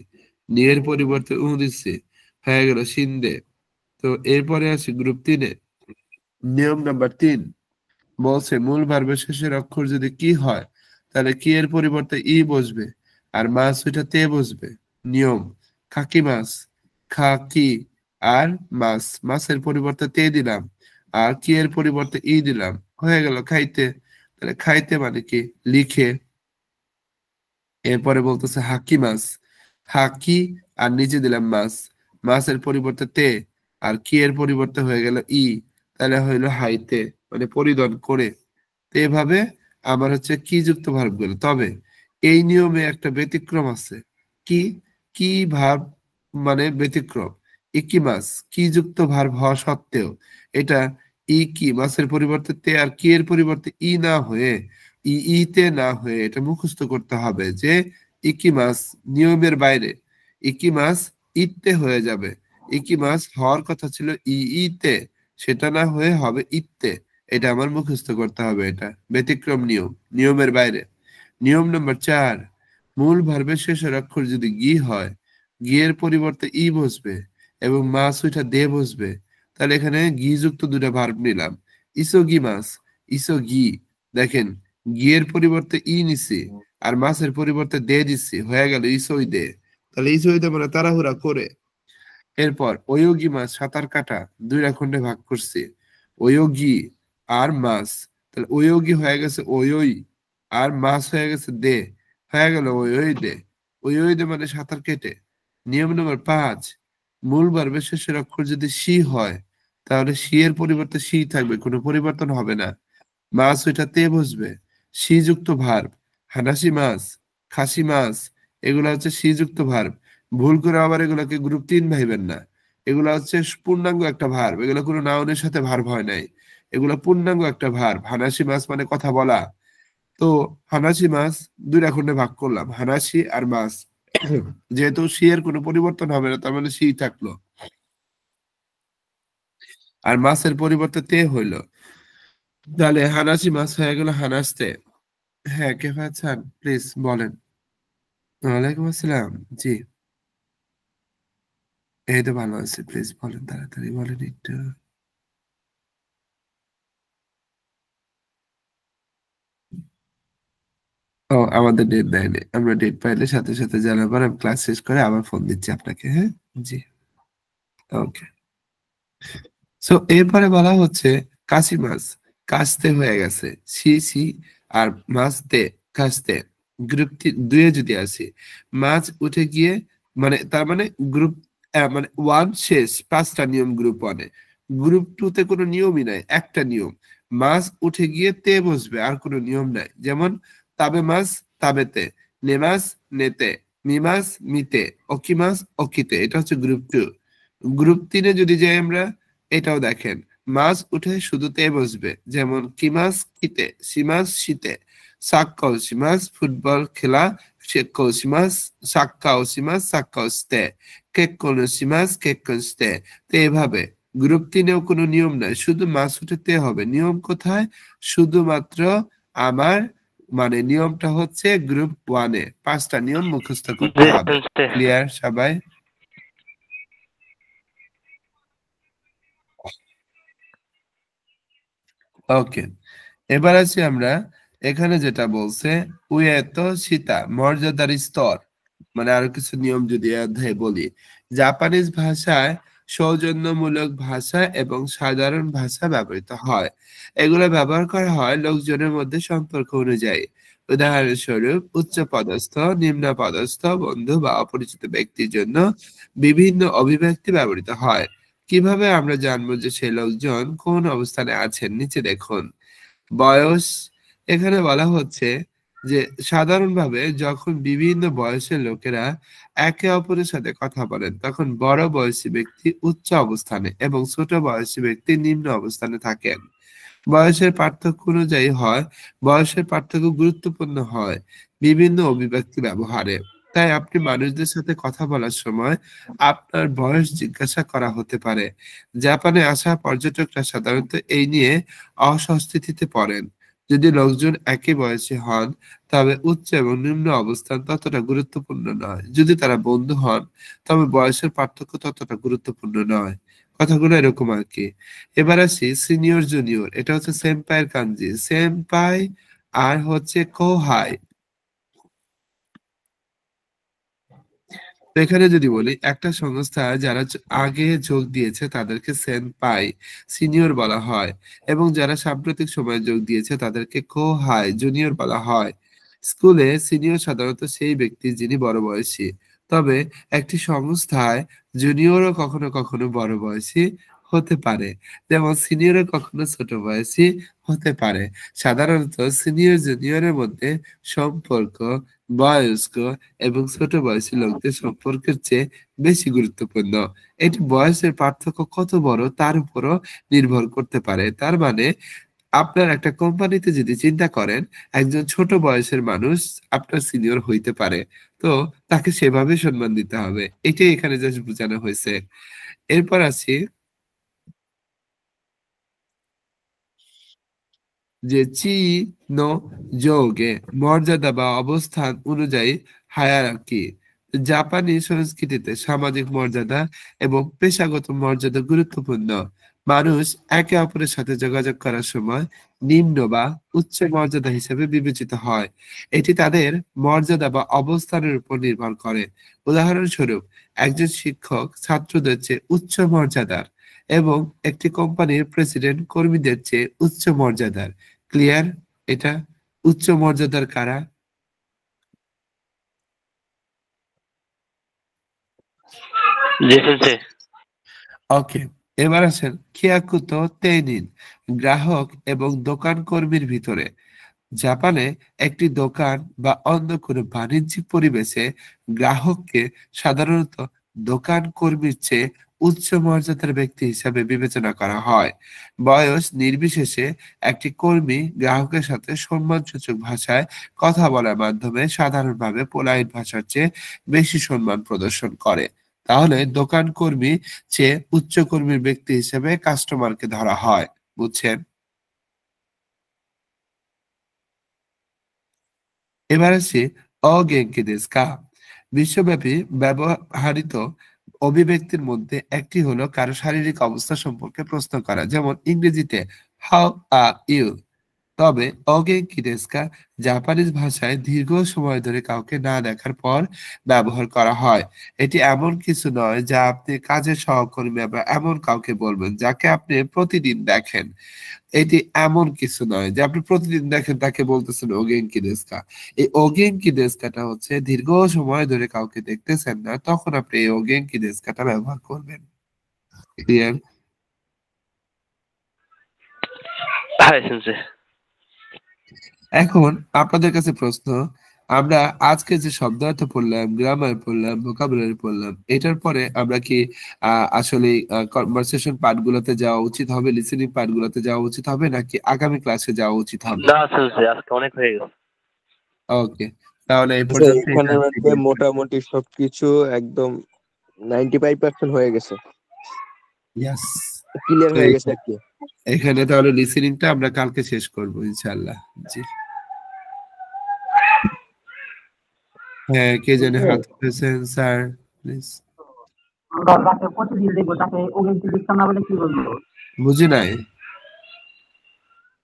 নিয়ের পরিবর্তে দিচ্ছি, হয়ে গেল সিন্দে। তো এরপরে আছে গ্রুপ 3-এ নিয়ম নাম্বার 3 বলছে মূল ভার্বের শেষের অক্ষর যদি কি হয় তাহলে কি এর পরিবর্তে বসবে, আর মাছ ওইটা তে বসবে। নিয়ম খাকি মাছ, খাকি, আর মাছের পরিবর্তে তে দিলাম, আর কি এর পরিবর্তে দিলাম, হয়ে গেল খাইতে। তাহলে খাইতে মানে কি লিখে। এরপরে বলতেছে হাকি মাছ, হাকি আর নিচে দিলাম মাছের পরিবর্তে তে, আর কি এর পরিবর্তে হয়ে গেল তাহলে হইলো হাইতে মানে পরিধান করে। তো এভাবে আমার হচ্ছে কি যুক্ত ভার্ব গুলো। তবে এই নিয়মে একটা ব্যতিক্রম আছে। কি কি ভার্ব মানে ব্যতিক্রম, ইকি মাছ কি যুক্ত ভার্ব হওয়া সত্ত্বেও এটা কি মাছের পরিবর্তে তে আর কি এর পরিবর্তে না হয়ে ইতে না হয়ে এটা মুখস্থ করতে হবে যে ইকি মাছ নিয়মের বাইরে, ইকি মাছ ইতে হয়ে যাবে। ইকি মাছ হওয়ার কথা ছিল ইতে, সেটা না হয়ে হবে ইতে। এটা আমার মুখস্থ করতে হবে, এটা ব্যতিক্রম নিয়ম, নিয়মের বাইরে। নিয়ম নাম্বার 4 মূল ভার্বের শেষের অক্ষর যদি গি হয়, গি এর পরিবর্তে বসবে এবং মাছ ওইটা দে বসবে। তাহলে এখানে গি যুক্ত 2টা ভার্ব নিলাম, ইসোগি মাছ, ইসোগি। দেখেন গি এর পরিবর্তে নিছি আর মাছের পরিবর্তে দে দিচ্ছি, হয়ে গেল ইসোই দে। তাহলে ইসোই দে মানে তাড়াহুড়া করে। এরপর ওয়োগি মাছ সাঁতার কাটা, 2টা খণ্ডে ভাগ করছি, ওয়োগি আর মাছ। তাহলে ওয়োগি হয়ে গেছে ওয়ই, আর মাছ হয়ে গেছে দে, হয়ে গেল ওয়ই দে। ওয়ই দে মানে সাঁতার কেটে। নিয়ম নম্বর 5 মূল ভার্বের শেষের অক্ষর যদি সি হয় তাহলে সি এর পরিবর্তে সি থাকবে, কোনো পরিবর্তন হবে না। মাছ ওইটা তে বসবে, সি যুক্ত ভার্ব। হানাসি মাছ, খাসি মাছ, এগুলা হচ্ছে সি যুক্ত ভার্ব। ভুল করে আবার এগুলাকে গ্রুপ 3 ভাইবেন না। এগুলা হচ্ছে পূর্ণাঙ্গ একটা ভার্ব, এগুলো কোনো নাউনের সাথে ভার্ব হয় নাই, এগুলা পূর্ণাঙ্গ একটা ভার্ব। হানাসি মাছ মানে কথা বলা। তো হানাসি মাছ 2টা খণ্ডে ভাগ করলাম, হানাসি আর মাছ। যেহেতু সি এর কোনো পরিবর্তন হবে না তার মানে সি থাকলো, আর মাছের পরিবর্তে তে হইলো। তাহলে হানাসি মাছ হয়ে গেল হানাসতে। হ্যাঁ কে আছেন প্লিজ বলেন। ওয়ালাইকুম আসসালাম, জি এই তো ভালো আছি, প্লিজ বলেন, তাড়াতাড়ি বলেন একটু। ও আমাদের ডেট দেয়নি, আমরা ডেট পাইলে সাথে সাথে জানাবার, আমি ক্লাস শেষ করে আবার ফোন দিচ্ছি আপনাকে। হ্যাঁ জি ওকে। সো এরপরে বলা হচ্ছে কাশি মাছ, কাশতে হয়ে গেছে, সি সি আর মাছতে, কাশতে। গ্রুপ 2-এ যদি আসি মাছ উঠে গিয়ে মানে তার মানে গ্রুপ মানে 1 শেষ, 5টা নিয়ম গ্রুপ 1-এ। গ্রুপ 2-তে কোনো নিয়মই নাই, একটা নিয়ম মাছ উঠে গিয়ে তে বসবে, আর কোনো নিয়ম নাই। যেমন তাবে মাছ তাবেতে, নেমাস নেতে, মিমাস মিতে, অকিমাস অকিতে। এটা হচ্ছে গ্রুপ 2। গ্রুপ 3-এ যদি যাই আমরা, এটাও দেখেন মাছ উঠে শুধু তে বসবে, যেমন কিমাস কিতে, সিমাস শীতে, সাক্কাও সিমাস ফুটবল খেলা, শেক্কাও সিমাস সাক্কাও সিমাস সাক্কাও স্তে, কেক্কনো সিমাস কেক্কন স্তে। তো এভাবে গ্রুপ 3-এও কোনো নিয়ম নাই, শুধু মাছ উঠে হবে। নিয়ম কোথায়? শুধুমাত্র আমার মানে নিয়মটা হচ্ছে গ্রুপ 1-এ। 5টা নিয়ম মুখস্থ করতে জি হবে। সেন্সে। ক্লিয়ার সবাই? ওকে, এবার আছি আমরা এখানে যেটা বলছে উয়েতো সীতা মর্যাদার স্তর, মানে আরো কিছু নিয়ম যদি এই অধ্যায়ে বলি। জাপানিজ ভাষায় সৌজন্যমূলক ভাষা এবং সাধারণ ভাষা ব্যবহৃত হয়, এগুলো ব্যবহার করা হয় লোকজনের মধ্যে সম্পর্ক অনুযায়ী। উদাহরণস্বরূপ উচ্চ পদস্থ, নিম্ন পদস্থ, বন্ধু বা অপরিচিত ব্যক্তির জন্য বিভিন্ন অভিব্যক্তি ব্যবহৃত হয়। কিভাবে আমরা জানবো যে সেই লোকজন কোন অবস্থানে আছেন? নিচে দেখুন। বয়স, এখানে বলা হচ্ছে যে সাধারণভাবে যখন বিভিন্ন বয়সের লোকেরা একে অপরের সাথে কথা বলেন তখন বড় বয়সী ব্যক্তি উচ্চ অবস্থানে এবং ছোট বয়সী ব্যক্তি নিম্ন অবস্থানে থাকেন। বয়সের পার্থক্য অনুযায়ী হয়, বয়সের পার্থক্য গুরুত্বপূর্ণ হয় বিভিন্ন অভিব্যক্তি ব্যবহারে। তাই আপনি মানুষদের সাথে কথা বলার সময় আপনার বয়স জিজ্ঞাসা করা হতে পারে। জাপানে আসা পর্যটকরা সাধারণত এই নিয়ে অস্বস্তিতে পড়েন। যদি লোকজন একই বয়সী হন তবে উচ্চ এবং নিম্ন অবস্থান ততটা গুরুত্বপূর্ণ নয়। যদি তারা বন্ধু হন তবে বয়সের পার্থক্য ততটা গুরুত্বপূর্ণ নয়। কথাগুলো এরকম আর কি। এবার আসি সিনিয়র জুনিয়র, এটা হচ্ছে সেম্পাইয়ের কাঞ্জি। সেম্পাই আর হচ্ছে কোহাই। তো এখানে যদি বলি একটা সংস্থা যারা আগে যোগ দিয়েছে তাদেরকে সেনপাই সিনিয়র বলা হয় এবং যারা সাম্প্রতিক সময়ে যোগ দিয়েছে তাদেরকে কোহাই জুনিয়র বলা হয়। স্কুলে সিনিয়র সাধারণত সেই ব্যক্তি যিনি বড় বয়সী, তবে একটি সংস্থায় জুনিয়রও কখনো কখনো বড় বয়সী হতে পারে, যেমন সিনিয়রও কখনো ছোট বয়সী হতে পারে। সাধারণত সিনিয়র জুনিয়রের মধ্যে সম্পর্ক বয়স্ক এবং ছোট বয়সী লোকদের সম্পর্কের চেয়ে বেশি গুরুত্বপূর্ণ। এটি বয়সের পার্থক্য কত বড় তার উপরও নির্ভর করতে পারে। তার মানে আপনার একটা কোম্পানিতে যদি চিন্তা করেন একজন ছোট বয়সের মানুষ আপনার সিনিয়র হইতে পারে, তো তাকে সেভাবে সম্মান দিতে হবে। এটাই এখানে জাস্ট বোঝানো হয়েছে। এরপর আছি যে চি নো যোগে মর্যাদা বা অবস্থান অনুযায়ী হায়ারার্কি। জাপানি সংস্কৃতিতে সামাজিক মর্যাদা এবং পেশাগত মর্যাদা গুরুত্বপূর্ণ। মানুষ একে অপরের সাথে যোগাযোগ করার সময় নিম্ন বা উচ্চ মর্যাদা হিসেবে বিবেচিত হয়। এটি তাদের মর্যাদা বা অবস্থানের উপর নির্ভর করে। উদাহরণস্বরূপ, একজন শিক্ষক ছাত্রদের চেয়ে উচ্চ মর্যাদার এবং একটি কোম্পানির প্রেসিডেন্ট কর্মীদের চেয়ে উচ্চ মর্যাদার। ক্লিয়ার? এটা উচ্চ মর্যাদার কারা? জি সেন্সে। ওকে, এবার আসেন খিয়াকুতো তেইনিন, গ্রাহক এবং দোকান কর্মীর ভিতরে। জাপানে একটি দোকান বা অন্য কোনো বাণিজ্যিক পরিবেশে গ্রাহককে সাধারণত দোকান কর্মীর চেয়ে উচ্চ মর্যাদার ব্যক্তি হিসাবে বিবেচনা করা হয়। বয়স নির্বিশেষে একটি কর্মী গ্রাহকের সাথে সম্মানসূচক ভাষায় কথা বলার মাধ্যমে সাধারণভাবে পোলাইট ভাষার চেয়ে বেশি সম্মান প্রদর্শন করে। তাহলে দোকান কর্মী চেয়ে উচ্চ কর্মীর ব্যক্তি হিসেবে কাস্টমারকে ধরা হয়। বুঝছেন? এবার আসি অগেঙ্কি দেশে কা। বিশ্বব্যাপী ব্যবহৃত অভিব্যক্তির মধ্যে একটি হলো কারো শারীরিক অবস্থা সম্পর্কে প্রশ্ন করা, যেমন ইংরেজিতে হাউ আর ইউ। তবে অগেঙ্কি দেশে জাপানিজ ভাষায় দীর্ঘ সময় ধরে কাউকে না দেখার পর ব্যবহার করা হয়। এটি এমন কিছু নয় যা আপনি কাজের সহকর্মী বা এমন কাউকে বলবেন যাকে আপনি প্রতিদিন দেখেন। এটি এমন কিছু নয় যে আপনি প্রতিদিন দেখেন তাকে বলতেছেন ওগেনকি দেস্কা। এই ওগেনকি দেস্কাটা হচ্ছে দীর্ঘ সময় ধরে কাউকে দেখতেছেন না, তখন আপনি এই ওগেনকি দেস্কাটা ব্যবহার করবেন। ক্লিয়ার? হ্যাঁ সেন্সে। এখন আপনাদের কাছে প্রশ্ন, আমরা আজকে যে শব্দার্থ পড়লাম, গ্রামার পড়লাম, ভোকাবুলারি পড়লাম, এটার পরে আমরা কি আসলে কনভারসেশন পার্টগুলোতে যাওয়া উচিত হবে, লিসেনিং পার্টগুলোতে যাওয়া উচিত হবে, নাকি আগামী ক্লাসে যাওয়া উচিত হবে? না সেন্সে, আজকে অনেক হয়ে গেছে। ওকে, তাহলে এই আচ্ছা, পর্যন্ত এখানের মধ্যে মোটামুটি সবকিছু একদম 95% হয়ে গেছে, ইয়াস। ক্লিয়ার তো হয়ে গেছে আর কি। এখানে তাহলে লিসেনিংটা আমরা কালকে শেষ করব ইনশাআল্লাহ। জি হ্যাঁ, কে জানে হাত উঠেছেন স্যার প্লিজ। আমরা তাকে প্রতিদিন দেখবো, তাকে ওগেন্টি দিচ্ছাম না বলে কি বলবো? বুঝি নাই।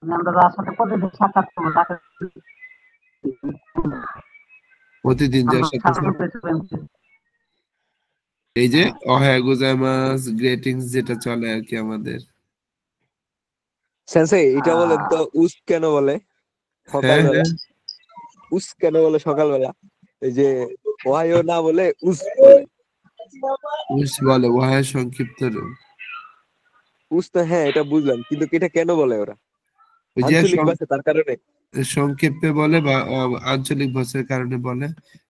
আমরা তার সাথে প্রতিদিন সাক্ষাৎ করবো, তাকে প্রতিদিন যার আমরা সাথে এই যে ওহায় গোজাইমাস গ্রেটিংস যেটা চলে আর কি আমাদের। সেন্সেই এটা বলেন তো, উস কেন বলে হ্যাঁ সকালবেলা? হ্যাঁ, উস কেন বলে সকালবেলা? এই যে ওহাইও না বলে উস বলে। উস বলে ওহায় সংক্ষিপ্ত রূপ। বুঝতে, হ্যাঁ এটা বুঝলাম, কিন্তু এটা কেন বলে ওরা? ওই যে আঞ্চলিক ভাষা তার কারণে। সংক্ষেপে বলে বা আঞ্চলিক ভাষার কারণে বলে।